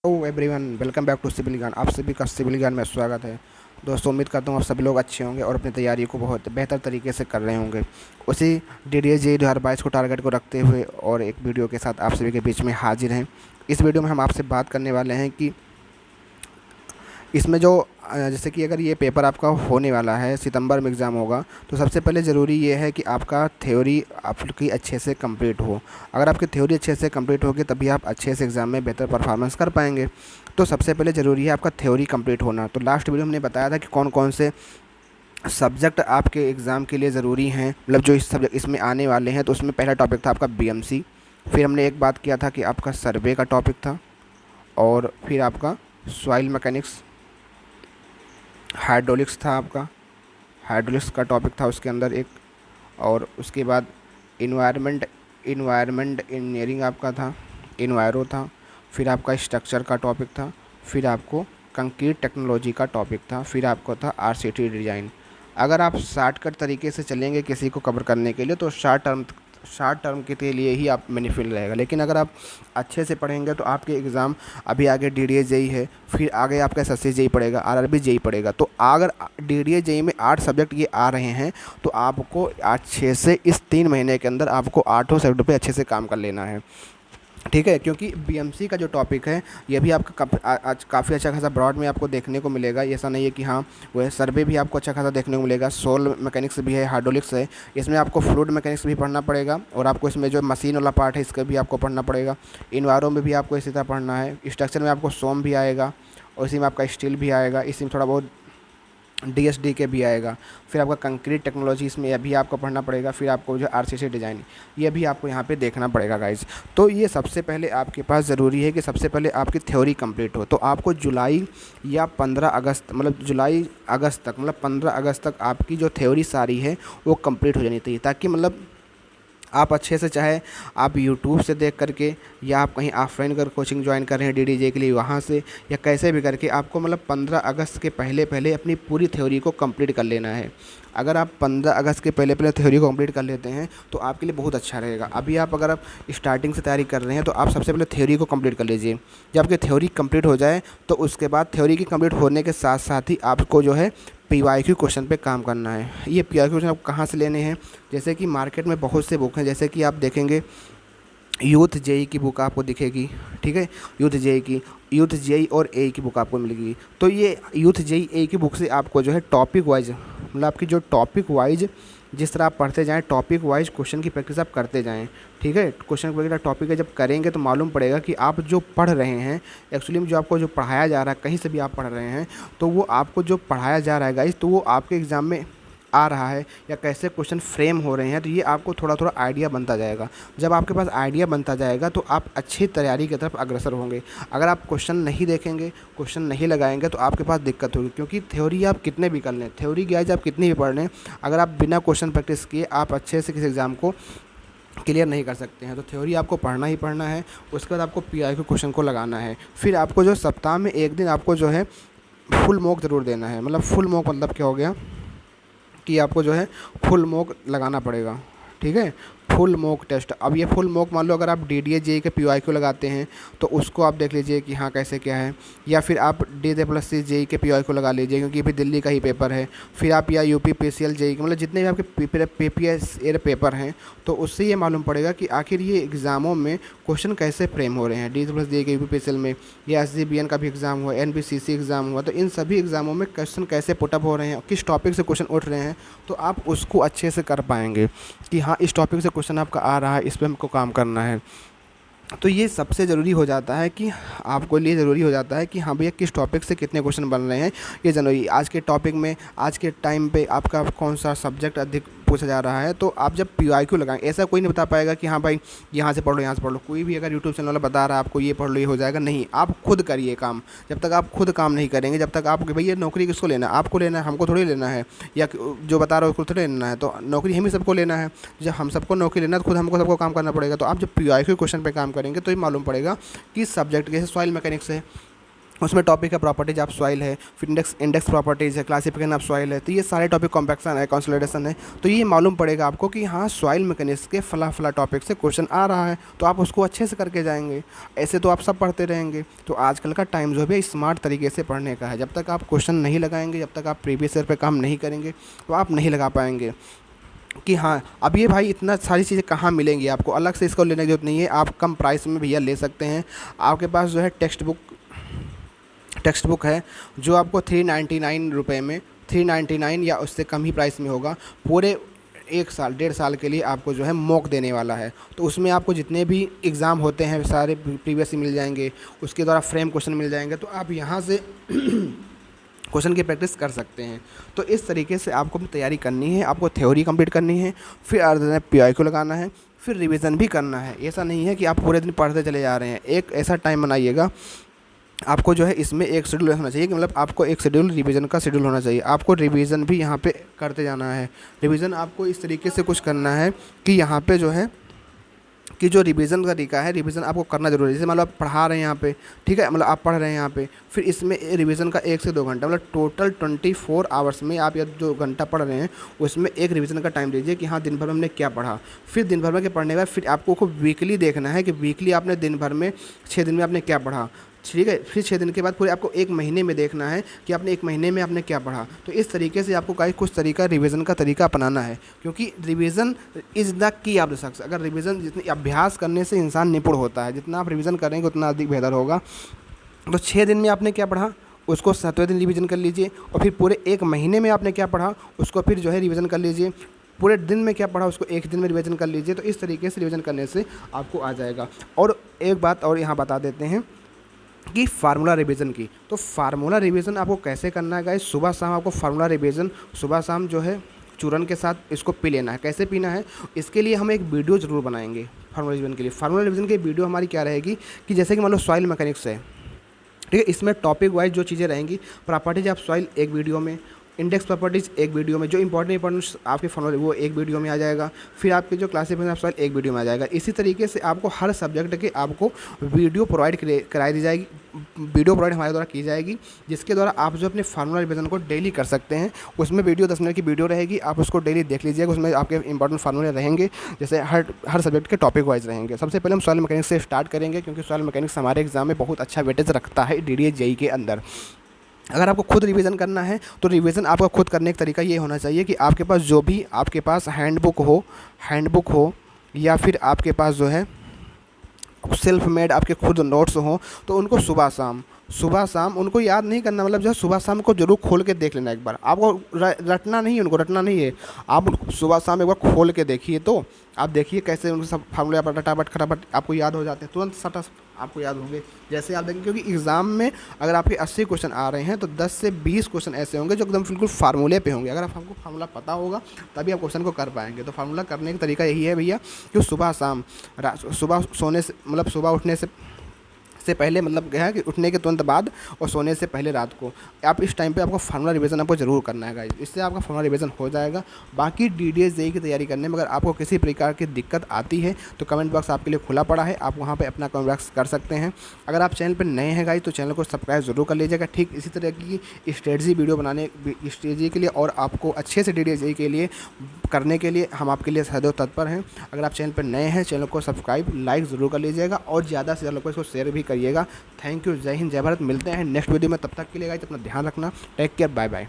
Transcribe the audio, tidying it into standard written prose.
Hello everyone, welcome back to civil Gyan. आप सभी का सिविल ज्ञान में स्वागत है। दोस्तों, उम्मीद करता हूँ आप सभी लोग अच्छे होंगे और अपनी तैयारी को बहुत बेहतर तरीके से कर रहे होंगे। उसी DDSJ 2022 को टारगेट को रखते हुए और एक वीडियो के साथ आप सभी के बीच में हाजिर हैं। इस वीडियो में हम आपसे बात करने वाले हैं कि इसमें जो जैसे कि अगर ये पेपर आपका होने वाला है, सितंबर में एग्ज़ाम होगा, तो सबसे पहले ज़रूरी ये है कि आपका थ्योरी आपकी अच्छे से कंप्लीट हो। अगर आपकी थ्योरी अच्छे से कंप्लीट होगी तभी आप अच्छे से एग्ज़ाम में बेहतर परफॉर्मेंस कर पाएंगे। तो सबसे पहले ज़रूरी है आपका थ्योरी कंप्लीट होना। तो लास्ट वीडियो हमने बताया था कि कौन कौन से सब्जेक्ट आपके एग्ज़ाम के लिए ज़रूरी हैं, मतलब जो इस सब्जेक्ट इसमें आने वाले हैं। तो उसमें पहला टॉपिक था आपका BMC। फिर हमने एक बात किया था कि आपका सर्वे का टॉपिक था, और फिर आपका सॉइल मैकेनिक्स, हाइड्रोलिक्स था आपका, हाइड्रोलिक्स का टॉपिक था उसके अंदर एक। और उसके बाद इन्वायरमेंट इन्वायरमेंट इंजीनियरिंग आपका था, इन्वायरो था। फिर आपका स्ट्रक्चर का टॉपिक था। फिर आपको कंक्रीट टेक्नोलॉजी का टॉपिक था। फिर आपको था RCT डिज़ाइन। अगर आप शॉर्टकट तरीके से चलेंगे किसी को कवर करने के लिए तो शॉर्ट टर्म के लिए ही आप बेनिफिट रहेगा। लेकिन अगर आप अच्छे से पढ़ेंगे तो आपके एग्ज़ाम अभी आगे DDS JEE है, फिर आगे आपका SSC JEE पड़ेगा, RRB JEE पड़ेगा। तो अगर DDS JEE में 8 सब्जेक्ट ये आ रहे हैं तो आपको अच्छे से इस 3 महीने के अंदर आपको 8 सब्जेक्ट पे अच्छे से काम कर लेना है, ठीक है। क्योंकि BMC का जो टॉपिक है ये भी आपका काफ़ी अच्छा खासा ब्रॉड में आपको देखने को मिलेगा। ऐसा नहीं है कि हाँ, वो है सर्वे भी आपको अच्छा खासा देखने को मिलेगा, सोल मैकेनिक्स भी है, हाइड्रोलिक्स है। इसमें आपको फ्लूइड मैकेनिक्स भी पढ़ना पड़ेगा, और आपको इसमें जो मशीन वाला पार्ट है इसका भी आपको पढ़ना पड़ेगा। इन्वायरो में भी आपको इसी तरह पढ़ना है। स्ट्रक्चर में आपको सोम भी आएगा, और इसी में आपका स्टील भी आएगा, इसी में थोड़ा बहुत DSD के भी आएगा। फिर आपका कंक्रीट टेक्नोलॉजी, इसमें अभी आपको पढ़ना पड़ेगा। फिर आपको जो RCC डिज़ाइन, ये भी आपको यहाँ पे देखना पड़ेगा गाइज। तो ये सबसे पहले आपके पास ज़रूरी है कि सबसे पहले आपकी थ्योरी कंप्लीट हो। तो आपको जुलाई या 15 अगस्त, मतलब जुलाई अगस्त तक, मतलब 15 अगस्त तक आपकी जो थ्योरी सारी है वो कंप्लीट हो जानी चाहिए, ताकि मतलब आप अच्छे से, चाहे आप यूट्यूब से देख करके या आप कहीं ऑफलाइन अगर कोचिंग ज्वाइन कर रहे हैं DDJ के लिए वहाँ से, या कैसे भी करके आपको मतलब 15 अगस्त के पहले पहले अपनी पूरी थ्योरी को कंप्लीट कर लेना है। अगर आप 15 अगस्त के पहले पहले थ्योरी को कंप्लीट कर लेते हैं तो आपके लिए बहुत अच्छा रहेगा। अभी आप अगर आप स्टार्टिंग से तैयारी कर रहे हैं तो आप सबसे पहले थ्योरी को कंप्लीट कर लीजिए। जब आपकी थ्योरी कंप्लीट हो जाए तो उसके बाद थ्योरी की कंप्लीट होने के साथ साथ ही आपको जो है PYQ क्वेश्चन पे काम करना है। ये PYQ क्वेश्चन आप कहाँ से लेने हैं? जैसे कि मार्केट में बहुत से बुक हैं, जैसे कि आप देखेंगे यूथ JEE की बुक आपको दिखेगी, ठीक है। यूथ JEE और AE की बुक आपको मिलेगी। तो ये यूथ JEE AE की बुक से आपको जो है टॉपिक वाइज, मतलब आपकी जो टॉपिक वाइज जिस तरह आप पढ़ते जाएँ, टॉपिक वाइज क्वेश्चन की प्रैक्टिस आप करते जाएँ, ठीक है। क्वेश्चन की प्रैक्टिस टॉपिक है जब करेंगे तो मालूम पड़ेगा कि आप जो पढ़ रहे हैं एक्चुअली में, जो आपको जो पढ़ाया जा रहा है, कहीं से भी आप पढ़ रहे हैं तो वो आपको जो पढ़ाया जा रहा है गाइस, तो वो आपके एग्ज़ाम में आ रहा है या कैसे क्वेश्चन फ्रेम हो रहे हैं, तो ये आपको थोड़ा थोड़ा आइडिया बनता जाएगा। जब आपके पास आइडिया बनता जाएगा तो आप अच्छी तैयारी की तरफ अग्रसर होंगे। अगर आप क्वेश्चन नहीं देखेंगे, क्वेश्चन नहीं लगाएंगे तो आपके पास दिक्कत होगी। क्योंकि थ्योरी आप कितने भी कर लें, थ्योरी गाइस आप कितनी भी पढ़ लें, अगर आप बिना क्वेश्चन प्रैक्टिस किए आप अच्छे से किसी एग्ज़ाम को क्लियर नहीं कर सकते हैं। तो थ्योरी आपको पढ़ना ही पढ़ना है। उसके बाद आपको PYQ क्वेश्चन को लगाना है। फिर आपको जो सप्ताह में एक दिन आपको जो है फुल मॉक ज़रूर देना है। मतलब फुल मॉक मतलब क्या हो गया कि आपको जो है फुल मॉक लगाना पड़ेगा, ठीक है। फुल मॉक टेस्ट, अब ये फुल मॉक मान लो अगर आप DDS JEE के PYQ लगाते हैं तो उसको आप देख लीजिए कि हाँ कैसे क्या है, या फिर आप DSC JEE के PYQ लगा लीजिए क्योंकि ये भी दिल्ली का ही पेपर है। फिर आप या UPPCL JEE के, मतलब जितने भी आपके PPS एयर पेपर हैं, तो उससे ये मालूम पड़ेगा कि आखिर ये एग्ज़ामों में क्वेश्चन कैसे फ्रेम हो रहे हैं। DSC JEE के UPPCL में, या SGBN का भी एग्ज़ाम हुआ, NBCC एग्ज़ाम हुआ, तो इन सभी एग्ज़ामों में क्वेश्चन कैसे पुटअप हो रहे हैं, किस टॉपिक से क्वेश्चन उठ रहे हैं, तो आप उसको अच्छे से कर पाएंगे कि हाँ इस टॉपिक से क्वेश्चन आपका आ रहा है, इस पर हमको काम करना है। तो ये सबसे ज़रूरी हो जाता है कि आपको लिए ज़रूरी हो जाता है कि हाँ भैया किस टॉपिक से कितने क्वेश्चन बन रहे हैं, ये ज़रूरी। आज के टॉपिक में, आज के टाइम पे आपका कौन सा सब्जेक्ट अधिक पूछा जा रहा है, तो आप जब PYQ लगाएं, ऐसा कोई नहीं बता पाएगा कि हाँ भाई यहाँ से पढ़ लो, यहाँ से पढ़ लो। कोई भी अगर यूट्यूब चैनल वाला बता रहा है आपको ये पढ़ लो ये हो जाएगा, नहीं। आप खुद करिए काम। जब तक आप खुद काम नहीं करेंगे, जब तक आप, भैया नौकरी किसको लेना है? आपको लेना है, हमको थोड़ी लेना है, या जो बता रहा है उसको थोड़ी लेना है। तो नौकरी हम ही सबको लेना है। जब हम सबको नौकरी लेना है तो खुद हमको सबको काम करना पड़ेगा। तो आप जब PYQ क्वेश्चन पे काम करेंगे तो ये मालूम पड़ेगा कि सब्जेक्ट जैसे सॉइल मैकेनिक्स है, उसमें टॉपिक है प्रॉपर्टीज ऑफ सॉइल है, फिर इंडेक्स प्रॉपर्टीज़ है, क्लासिफिकेशन ऑफ सॉइल है। तो ये सारे टॉपिक कॉम्पैक्शन है, कंसोलिडेशन है। तो ये मालूम पड़ेगा आपको कि हाँ सॉइल मैकेनिक्स के फला फला टॉपिक से क्वेश्चन आ रहा है, तो आप उसको अच्छे से करके जाएंगे। ऐसे तो आप सब पढ़ते रहेंगे। तो आजकल का टाइम जो है स्मार्ट तरीके से पढ़ने का है। जब तक आप क्वेश्चन नहीं लगाएंगे, जब तक आप प्रीवियस ईयर पर काम नहीं करेंगे, तो आप नहीं लगा पाएंगे कि हाँ अब ये भाई इतना सारी चीज़ें कहाँ मिलेंगी आपको, अलग से इसको लेने की जरूरत नहीं है। आप कम प्राइस में भैया ले सकते हैं। आपके पास जो है टेक्स्ट बुक है जो आपको 399 रुपये में, 399 या उससे कम ही प्राइस में होगा। पूरे 1 साल 1.5 साल के लिए आपको जो है मॉक देने वाला है। तो उसमें आपको जितने भी एग्ज़ाम होते हैं सारे प्रीवियस मिल जाएंगे, उसके द्वारा फ्रेम क्वेश्चन मिल जाएंगे। तो आप यहाँ से क्वेश्चन की प्रैक्टिस कर सकते हैं। तो इस तरीके से आपको तैयारी करनी है। आपको थ्योरी कंप्लीट करनी है, फिर अर्ध में PI को लगाना है, फिर रिवीजन भी करना है। ऐसा नहीं है कि आप पूरे दिन पढ़ते चले जा रहे हैं। एक ऐसा टाइम बनाइएगा, आपको जो है इसमें एक शेड्यूल होना चाहिए कि मतलब आपको एक शेड्यूल रिवीजन का शेड्यूल होना चाहिए। आपको रिवीजन भी यहाँ पे करते जाना है। रिवीजन आपको इस तरीके से कुछ करना है कि यहाँ पे जो है कि जो रिवीजन का तरीका है, रिवीजन आपको करना जरूरी है। जैसे मतलब आप पढ़ा रहे हैं यहाँ पे, ठीक है, मतलब आप पढ़ रहे हैं यहाँ पे, फिर इसमें रिवीजन का 1 से 2 घंटा, मतलब टोटल 24 आवर्स में आप या जो घंटा पढ़ रहे हैं उसमें एक रिवीजन का टाइम दीजिए कि हाँ दिन भर में हमने क्या पढ़ा। फिर दिन भर में के पढ़ने के बाद फिर आपको वीकली देखना है कि वीकली आपने दिन भर में 6 दिन में आपने क्या पढ़ा, ठीक है। फिर 6 दिन के बाद पूरे आपको 1 महीने में देखना है कि आपने 1 महीने में आपने क्या पढ़ा। तो इस तरीके से आपको कुछ तरीका रिवीजन का तरीका अपनाना है, क्योंकि revision is the key of the success. अगर रिवीजन जितनी अभ्यास करने से इंसान निपुण होता है, जितना आप रिवीजन करेंगे उतना अधिक बेहतर होगा। तो 6 दिन में आपने क्या पढ़ा उसको 7वें दिन रिवीजन कर लीजिए, और फिर पूरे 1 महीने में आपने क्या पढ़ा उसको फिर जो है रिवीजन कर लीजिए। पूरे दिन में क्या पढ़ा उसको 1 दिन में रिवीजन कर लीजिए। तो इस तरीके से रिवीजन करने से आपको आ जाएगा। और एक बात और यहाँ बता देते हैं कि फार्मूला रिवीजन की। तो फार्मूला रिवीजन आपको कैसे करना है गाइस, सुबह शाम आपको फार्मूला रिवीजन सुबह शाम जो है चूरन के साथ इसको पी लेना है। कैसे पीना है, इसके लिए हम एक वीडियो ज़रूर बनाएंगे फार्मूला रिवीजन के लिए। फार्मूला रिवीजन की वीडियो हमारी क्या रहेगी कि जैसे कि मान लो सॉइल मैकेनिक्स है, ठीक है, इसमें टॉपिक वाइज जो चीज़ें रहेंगी, प्रॉपर्टीज ऑफ सॉइल एक वीडियो में, इंडेक्स प्रॉपर्टीज एक वीडियो में, जो इंपॉर्टेंट आपके फॉर्मूला वो एक वीडियो में आ जाएगा, फिर आपके जो क्लासिफिकेशन ऑफ सॉइल एक वीडियो में आ जाएगा। इसी तरीके से आपको हर सब्जेक्ट के आपको वीडियो प्रोवाइड कराई दी जाएगी, वीडियो प्रोवाइड हमारे द्वारा की जाएगी, जिसके द्वारा आप जो अपने फार्मूला रिवीजन को डेली कर सकते हैं। उसमें वीडियो 10 मिनट की वीडियो रहेगी, आप उसको डेली देख लीजिएगा। उसमें आपके इंपॉर्टेंट फार्मूले रहेंगे, जैसे हर सब्जेक्ट के टॉपिक वाइज रहेंगे। सबसे पहले हम सॉइल मैकेनिक्स से स्टार्ट करेंगे, क्योंकि सॉइल मैकेनिक्स हमारे एग्जाम में बहुत अच्छा वेटेज रखता है DDS JEE के अंदर। अगर आपको खुद रिवीजन करना है तो रिवीजन आपका खुद करने का तरीका ये होना चाहिए कि आपके पास जो भी आपके पास हैंडबुक हो या फिर आपके पास जो है सेल्फ मेड आपके खुद नोट्स हों, तो उनको सुबह शाम उनको याद नहीं करना, मतलब जो है सुबह शाम को जरूर खोल के देख लेना एक बार। आपको रटना नहीं है, उनको रटना नहीं है। आप सुबह शाम एक बार खोल के देखिए, तो आप देखिए कैसे उनके सब फार्मूले आप फटाफट आपको याद हो जाते हैं, तुरंत सटा आपको याद होंगे जैसे आप देखेंगे। क्योंकि एग्ज़ाम में अगर आपके 80 क्वेश्चन आ रहे हैं तो 10 से 20 क्वेश्चन ऐसे होंगे जो एकदम बिल्कुल फार्मूले पे होंगे। अगर आपको फार्मूला पता होगा तभी आप क्वेश्चन को कर पाएंगे। तो फार्मूला करने का तरीका यही है भैया कि सुबह शाम, सुबह सोने से मतलब सुबह उठने से पहले, मतलब क्या है कि उठने के तुरंत बाद और सोने से पहले रात को आप इस टाइम पे आपको फार्मूला रिवीजन आपको ज़रूर करना है गाइस। इससे आपका फार्मूला रिवीजन हो जाएगा। बाकी DDS JEE की तैयारी करने में अगर आपको किसी प्रकार की दिक्कत आती है तो कमेंट बॉक्स आपके लिए खुला पड़ा है, आप वहाँ पे अपना कमेंट बॉक्स कर सकते हैं। अगर आप चैनल पर नए हैं गाइस तो चैनल को सब्सक्राइब जरूर कर लीजिएगा। ठीक इसी तरह की स्ट्रेटजी वीडियो बनाने स्ट्रेटजी के लिए और आपको अच्छे से DDS JEE के लिए करने के लिए हम आपके लिए सदैव तत्पर हैं। अगर आप चैनल पर नए हैं चैनल को सब्सक्राइब लाइक ज़रूर कर लीजिएगा और ज़्यादा से ज़्यादा लोगों को इसको शेयर भी करिएगा। थैंक यू, जय हिंद, जय भारत। मिलते हैं नेक्स्ट वीडियो में, तब तक के लिए गाइस अपना ध्यान रखना। Take care, bye bye.